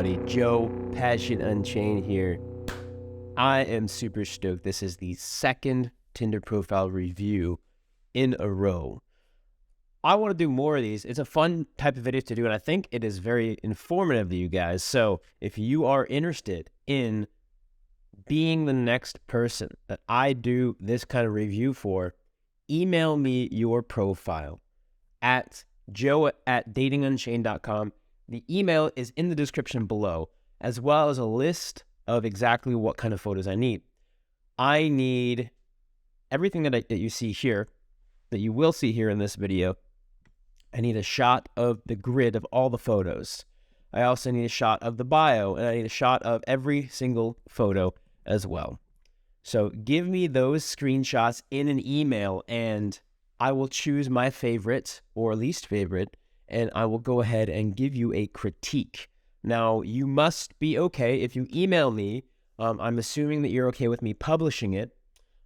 everybody? Joe, Passion Unchained here. I am super stoked. This is the second Tinder profile review in a row. I want to do more of these. It's a fun type of video to do, and I think it is very informative to you guys. So if you are interested in being the next person that I do this kind of review for, email me your profile at joe@datingunchained.com. The email is in the description below, as well as a list of exactly what kind of photos I need. I need everything that you see here, that you will see here in this video. I need a shot of the grid of all the photos. I also need a shot of the bio, and I need a shot of every single photo as well. So give me those screenshots in an email, and I will choose my favorite or least favorite, and I will go ahead and give you a critique. Now, you must be okay if you email me. I'm assuming that you're okay with me publishing it.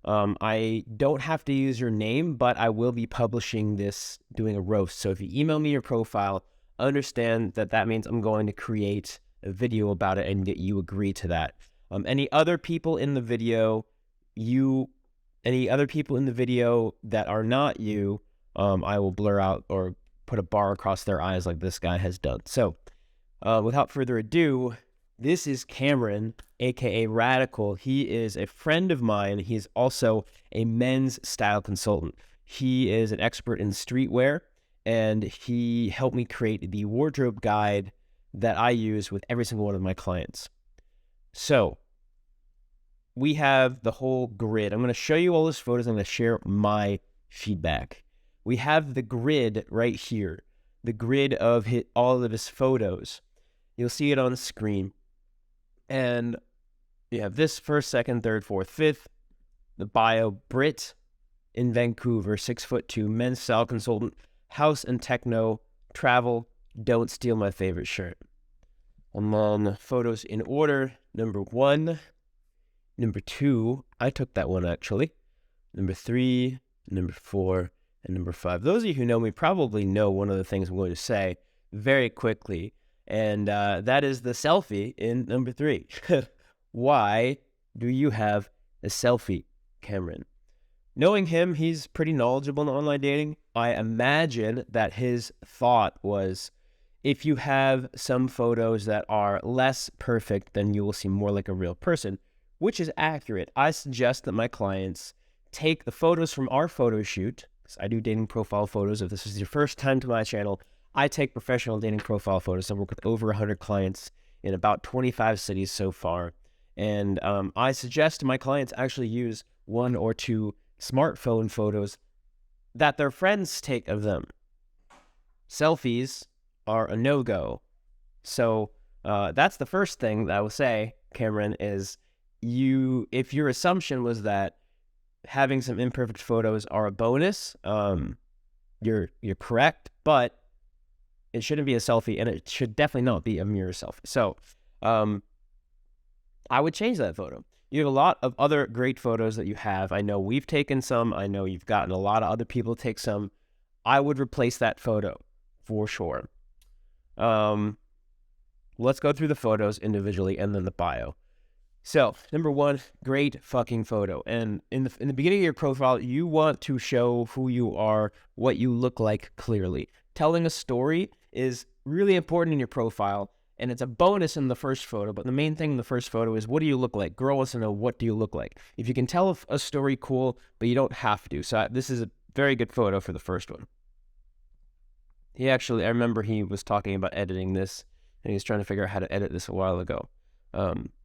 I don't have to use your name, but I will be publishing this, doing a roast. So if you email me your profile, understand that that means I'm going to create a video about it and that you agree to that. Any other people in the video that are not you, I will blur out or put a bar across their eyes like this guy has done. So without further ado, this is Cameron, aka Radical. He is a friend of mine. He's also a men's style consultant. He is an expert in streetwear, and he helped me create the wardrobe guide that I use with every single one of my clients. So we have the whole grid. I'm going to show you all his photos. I'm going to share my feedback. We have the grid right here, the grid of all of his photos. You'll see it on the screen. And you have this first, second, third, fourth, fifth. The bio, Brit in Vancouver, 6'2", men's style consultant, house and techno, travel, don't steal my favorite shirt. I'm on photos in order. Number 1, number 2, I took that one actually. Number 3, number 4, and number 5. Those of you who know me probably know one of the things I'm going to say very quickly, and that is the selfie in number 3. Why do you have a selfie, Cameron? Knowing him, he's pretty knowledgeable in online dating. I imagine that his thought was, if you have some photos that are less perfect, then you will seem more like a real person, which is accurate. I suggest that my clients take the photos from our photo shoot. I do dating profile photos. If this is your first time to my channel, I take professional dating profile photos. I work with over 100 clients in about 25 cities so far. And I suggest to my clients actually use 1 or 2 smartphone photos that their friends take of them. Selfies are a no-go. So that's the first thing that I will say, Cameron, is if your assumption was that having some imperfect photos are a bonus, you're correct, but it shouldn't be a selfie, and it should definitely not be a mirror selfie. So I would change that photo. You have a lot of other great photos that you have. I know we've taken some. I know you've gotten a lot of other people to take some. I would replace that photo for sure. Let's go through the photos individually and then the bio. So, number 1, great fucking photo. And in the beginning of your profile, you want to show who you are, what you look like clearly. Telling a story is really important in your profile, and it's a bonus in the first photo, but the main thing in the first photo is, what do you look like? Girl wants to know, what do you look like? If you can tell a story, cool, but you don't have to. So this is a very good photo for the first one. I remember he was talking about editing this, and he was trying to figure out how to edit this a while ago.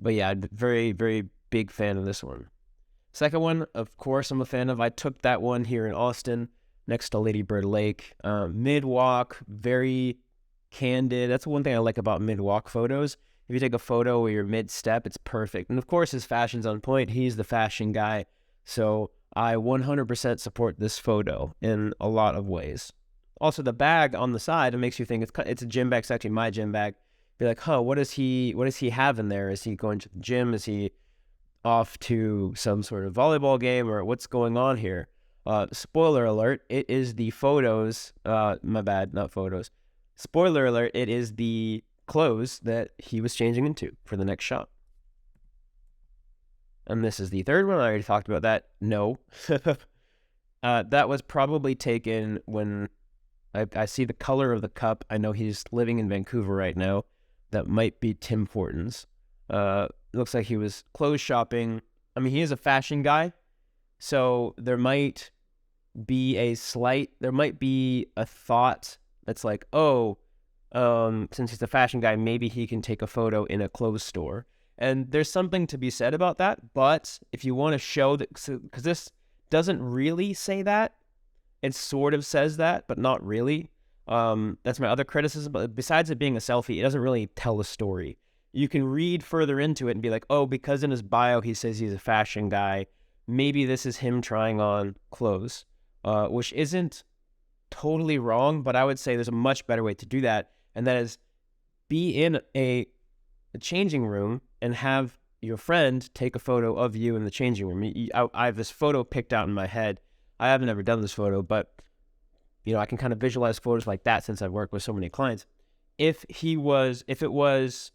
But yeah, very, very big fan of this one. Second one, of course, I'm a fan of. I took that one here in Austin, next to Lady Bird Lake. Mid-walk, very candid. That's one thing I like about mid-walk photos. If you take a photo where you're mid-step, it's perfect. And of course, his fashion's on point. He's the fashion guy. So I 100% support this photo in a lot of ways. Also, the bag on the side, it makes you think it's a gym bag. It's actually my gym bag. Be like, what does he have in there? Is he going to the gym? Is he off to some sort of volleyball game, or what's going on here? Spoiler alert, it is the photos. My bad, not photos. Spoiler alert, it is the clothes that he was changing into for the next shot. And this is the third one. I already talked about that. No. That was probably taken when I see the color of the cup. I know he's living in Vancouver right now. That might be Tim Hortons. Looks like he was clothes shopping. I mean, he is a fashion guy, so there might be a thought that's like, oh, since he's a fashion guy, maybe he can take a photo in a clothes store. And there's something to be said about that. But if you want to show that, because this doesn't really say that, it sort of says that, but not really. That's my other criticism. But besides it being a selfie, it doesn't really tell a story. You can read further into it and be like, oh, because in his bio he says he's a fashion guy, maybe this is him trying on clothes, which isn't totally wrong, but I would say there's a much better way to do that, and that is be in a changing room and have your friend take a photo of you in the changing room. I have this photo picked out in my head. I haven't ever done this photo, but I can kind of visualize photos like that since I've worked with so many clients. If it was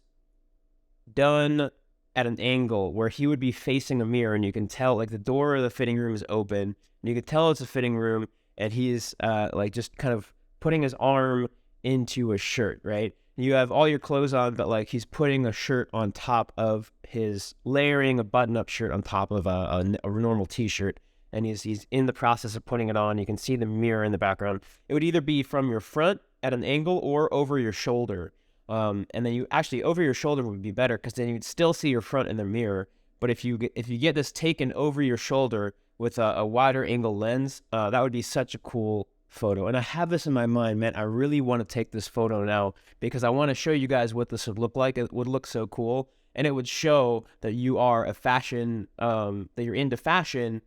done at an angle where he would be facing a mirror and you can tell, like, the door of the fitting room is open and you can tell it's a fitting room, and he's like just kind of putting his arm into a shirt, right? You have all your clothes on, but like he's putting a shirt on top of his, layering a button-up shirt on top of a normal t-shirt, and he's in the process of putting it on. You can see the mirror in the background. It would either be from your front at an angle or over your shoulder. And then you actually, over your shoulder would be better, because then you'd still see your front in the mirror. But if you get this taken over your shoulder with a wider angle lens, that would be such a cool photo. And I have this in my mind, man. I really want to take this photo now because I want to show you guys what this would look like. It would look so cool, and it would show that you are a fashion, that you're into fashion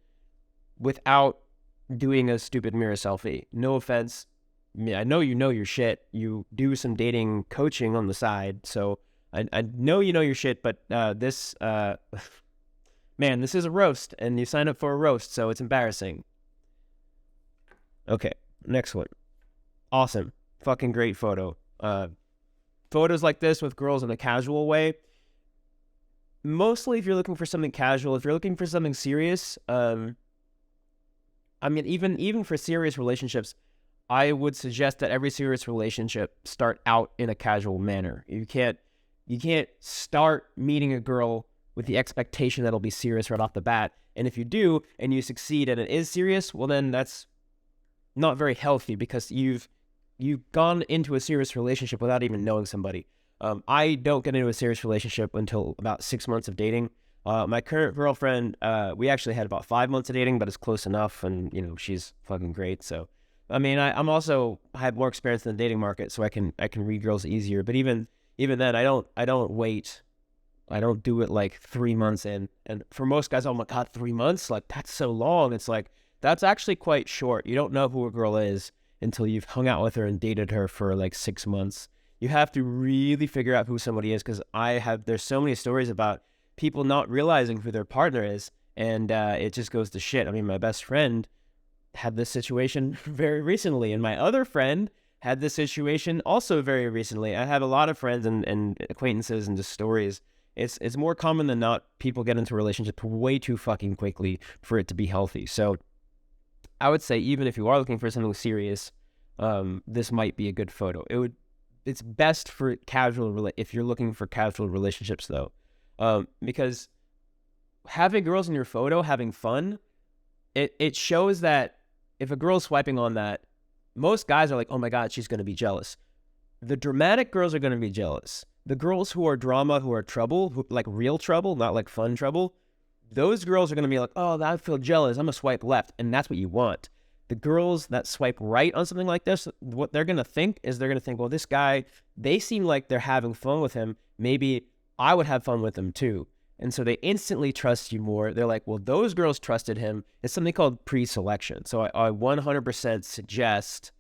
without doing a stupid mirror selfie. No offense. I know you know your shit. You do some dating coaching on the side, so I know you know your shit, but this man, this is a roast, and you signed up for a roast, so it's embarrassing. Okay, next one. Awesome. Fucking great photo. Photos like this with girls in a casual way. Mostly if you're looking for something casual. If you're looking for something serious, I mean, even for serious relationships, I would suggest that every serious relationship start out in a casual manner. You can't start meeting a girl with the expectation that it'll be serious right off the bat. And if you do, and you succeed and it is serious, well, then that's not very healthy, because you've gone into a serious relationship without even knowing somebody. I don't get into a serious relationship until about 6 months of dating. My current girlfriend, we actually had about 5 months of dating, but it's close enough, and she's fucking great. So, I mean, I have more experience in the dating market, so I can read girls easier. But even then, I don't wait. I don't do it like 3 months in. And for most guys, oh my God, 3 months? Like, that's so long. It's like, that's actually quite short. You don't know who a girl is until you've hung out with her and dated her for like 6 months. You have to really figure out who somebody is, because there's so many stories about people not realizing who their partner is, and it just goes to shit. I mean, my best friend had this situation very recently, and my other friend had this situation also very recently. I have a lot of friends and acquaintances and just stories. It's more common than not, people get into relationships way too fucking quickly for it to be healthy. So I would say, even if you are looking for something serious, this might be a good photo. It's best for if you're looking for casual relationships, though, because having girls in your photo having fun, it shows that if a girl's swiping on that, most guys are like, oh my God, she's going to be jealous. The dramatic girls are going to be jealous. The girls who are drama, who are trouble, who like real trouble, not like fun trouble, those girls are going to be like, oh, I feel jealous, I'm going to swipe left. And that's what you want. The girls that swipe right on something like this, what they're going to think is, well, this guy, they seem like they're having fun with him. Maybe I would have fun with him too. And so they instantly trust you more. They're like, well, those girls trusted him. It's something called pre-selection. So I 100% suggest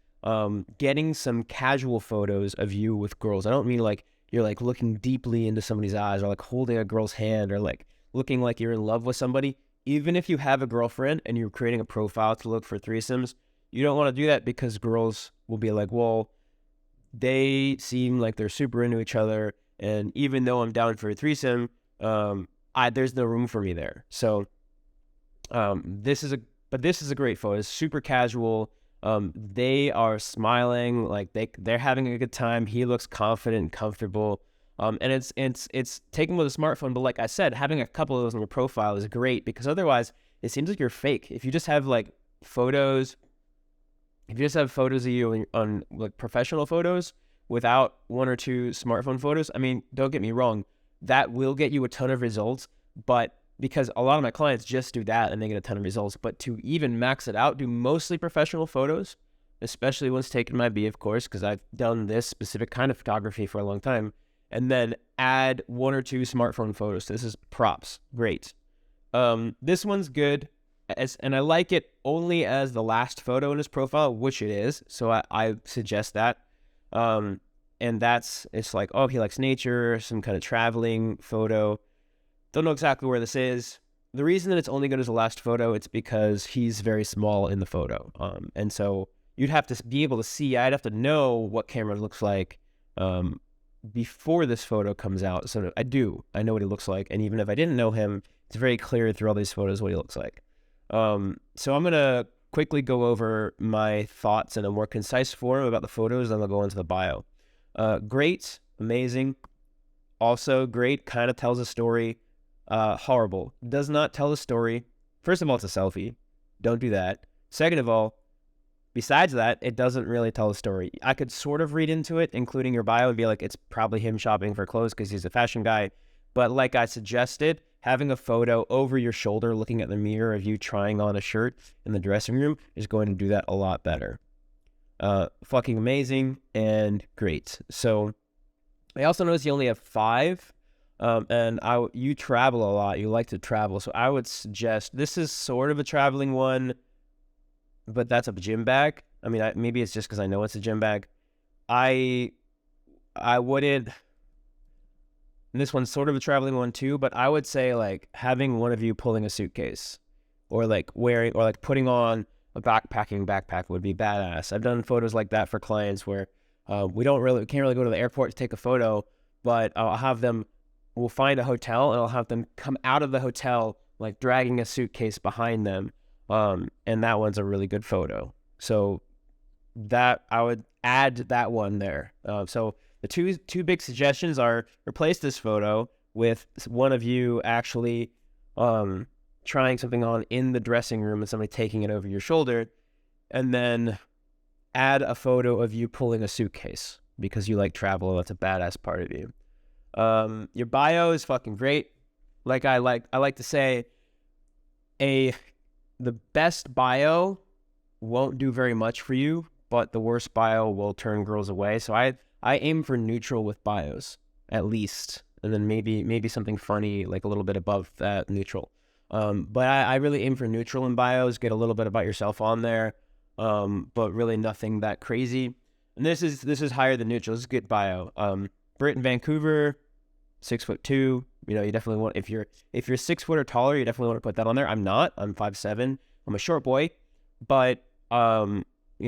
getting some casual photos of you with girls. I don't mean like you're like looking deeply into somebody's eyes, or like holding a girl's hand, or like looking like you're in love with somebody. Even if you have a girlfriend and you're creating a profile to look for threesomes, you don't want to do that, because girls will be like, well, they seem like they're super into each other. And even though I'm down for a threesome, there's no room for me there. So this is a great photo. It's super casual. They are smiling, like they're having a good time. He looks confident and comfortable. And it's taken with a smartphone, but like I said, having a couple of those on your profile is great, because otherwise it seems like you're fake. If you just have like photos, if you just have photos of you on like professional photos without one or two smartphone photos, I mean, don't get me wrong, that will get you a ton of results, but because a lot of my clients just do that and they get a ton of results. But to even max it out, do mostly professional photos, especially ones taken by me, of course, because I've done this specific kind of photography for a long time, and then add one or two smartphone photos. This is props. Great. This one's good, and I like it only as the last photo in his profile, which it is. So I suggest that. And it's like, oh, he likes nature, some kind of traveling photo. Don't know exactly where this is. The reason that it's only good as the last photo, it's because he's very small in the photo. And so you'd have to be able to see, I'd have to know what Cameron looks like before this photo comes out. So I know what he looks like. And even if I didn't know him, it's very clear through all these photos what he looks like. So I'm going to quickly go over my thoughts in a more concise form about the photos, then I'll go into the bio. Great, amazing, also great, kind of tells a story. Horrible, does not tell a story. First of all, it's a selfie. Don't do that. Second of all, besides that, it doesn't really tell a story. I could sort of read into it, including your bio, and be like, it's probably him shopping for clothes because he's a fashion guy. But like I suggested, having a photo over your shoulder looking at the mirror of you trying on a shirt in the dressing room is going to do that a lot better. Fucking amazing and great. So I also noticed you only have 5. And you travel a lot. You like to travel. So I would suggest, this is sort of a traveling one, but that's a gym bag. I mean, maybe it's just because I know it's a gym bag. I wouldn't, and this one's sort of a traveling one too, but I would say like having one of you pulling a suitcase or like wearing, or like putting on a backpack would be badass. I've done photos like that for clients where we can't really go to the airport to take a photo, but we'll find a hotel and I'll have them come out of the hotel like dragging a suitcase behind them. And that one's a really good photo. So that I would add that one there. So the two big suggestions are replace this photo with one of you actually trying something on in the dressing room and somebody taking it over your shoulder, and then add a photo of you pulling a suitcase because you like travel. That's a badass part of you. Your bio is fucking great. Like I like to say, the best bio won't do very much for you, but the worst bio will turn girls away. So I aim for neutral with bios at least, and then maybe something funny like a little bit above that neutral. But I really aim for neutral in bios. Get a little bit about yourself on there, but really nothing that crazy. And this is higher than neutral. This is a good bio. Brit in Vancouver, 6'2". You know, you definitely want, if you're 6 foot or taller, you definitely want to put that on there. I'm not. I'm 5'7". I'm a short boy, but you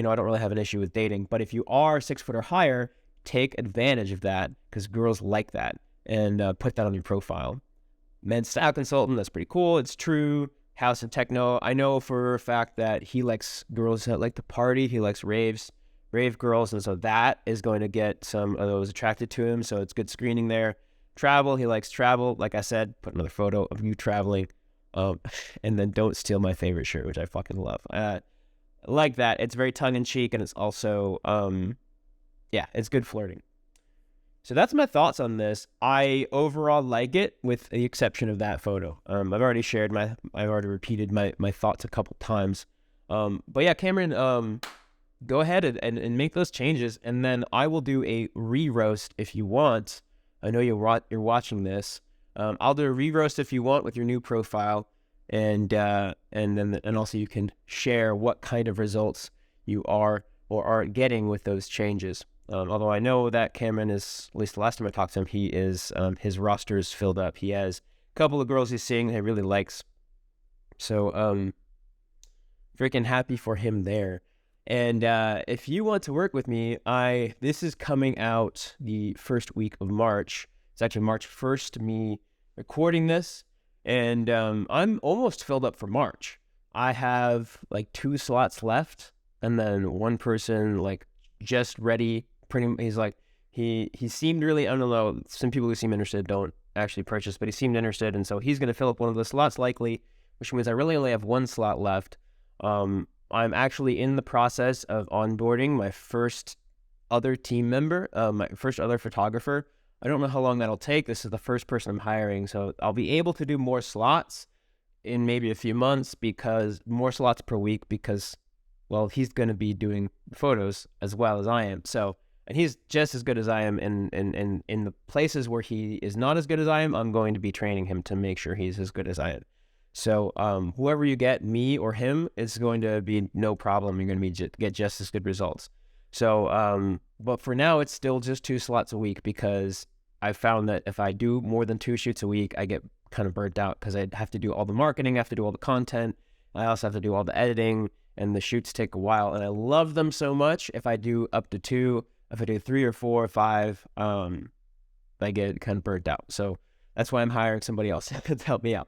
know, I don't really have an issue with dating. But if you are 6 foot or higher, take advantage of that because girls like that, and put that on your profile. Men's style consultant, that's pretty cool. It's true. House and techno. I know for a fact that he likes girls that like to party. He likes rave girls, and so that is going to get some of those attracted to him. So it's good screening there. Travel, he likes travel. Like I said, put another photo of you traveling. And then don't steal my favorite shirt, which I fucking love. Like that. It's very tongue-in-cheek, and it's also, yeah, it's good flirting. So that's my thoughts on this. I overall like it, with the exception of that photo. I've already repeated my thoughts a couple times. But yeah, Cameron, go ahead and make those changes, and then I will do a re-roast if you want. I know you're watching this. I'll do a re-roast if you want with your new profile, and also you can share what kind of results you are or aren't getting with those changes. Although I know that Cameron is, at least the last time I talked to him, he is his roster is filled up. He has a couple of girls he's seeing that he really likes. So freaking happy for him there. And if you want to work with me, this is coming out the first week of March. It's actually March 1st, me recording this. And I'm almost filled up for March. I have like 2 slots left, and then one person like just ready. He's like, he seemed really, I don't know, some people who seem interested don't actually purchase, but he seemed interested, and so he's going to fill up one of the slots likely, which means I really only have 1 slot left. I'm actually in the process of onboarding my first other team member, my first other photographer. I don't know how long that'll take. This is the first person I'm hiring, so I'll be able to do more slots in maybe a few months, because more slots per week, because, well, he's going to be doing photos as well as I am. So, and he's just as good as I am. In the places where he is not as good as I am, I'm going to be training him to make sure he's as good as I am. So whoever you get, me or him, it's going to be no problem. You're going to get just as good results. So, but for now, it's still just 2 slots a week, because I found that if I do more than 2 shoots a week, I get kind of burnt out, because I have to do all the marketing, I have to do all the content, I also have to do all the editing, and the shoots take a while, and I love them so much. If I do up to 2, if I do 3 or 4 or 5, I get kind of burnt out. So that's why I'm hiring somebody else to help me out.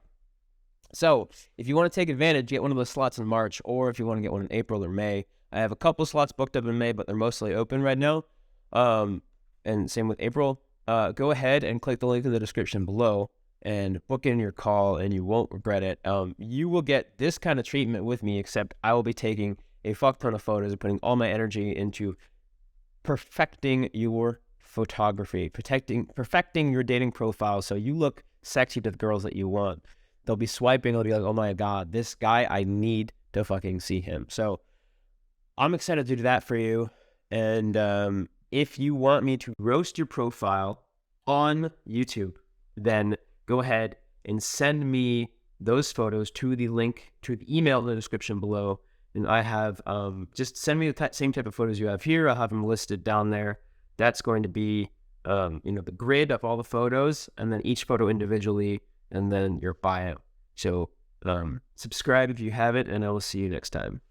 So if you want to take advantage, get one of those slots in March, or if you want to get one in April or May. I have a couple slots booked up in May, but they're mostly open right now. And same with April. Go ahead and click the link in the description below and book in your call, and you won't regret it. You will get this kind of treatment with me, except I will be taking a fuck ton of photos and putting all my energy into perfecting your photography, perfecting your dating profile, so you look sexy to the girls that you want. They'll be swiping, they'll be like, oh my God, this guy, I need to fucking see him. So I'm excited to do that for you. And if you want me to roast your profile on YouTube, then go ahead and send me those photos to the link, to the email in the description below. And I have, just send me the same type of photos you have here. I'll have them listed down there. That's going to be, the grid of all the photos, and then each photo individually, and then your bio. So subscribe if you haven't, and I will see you next time.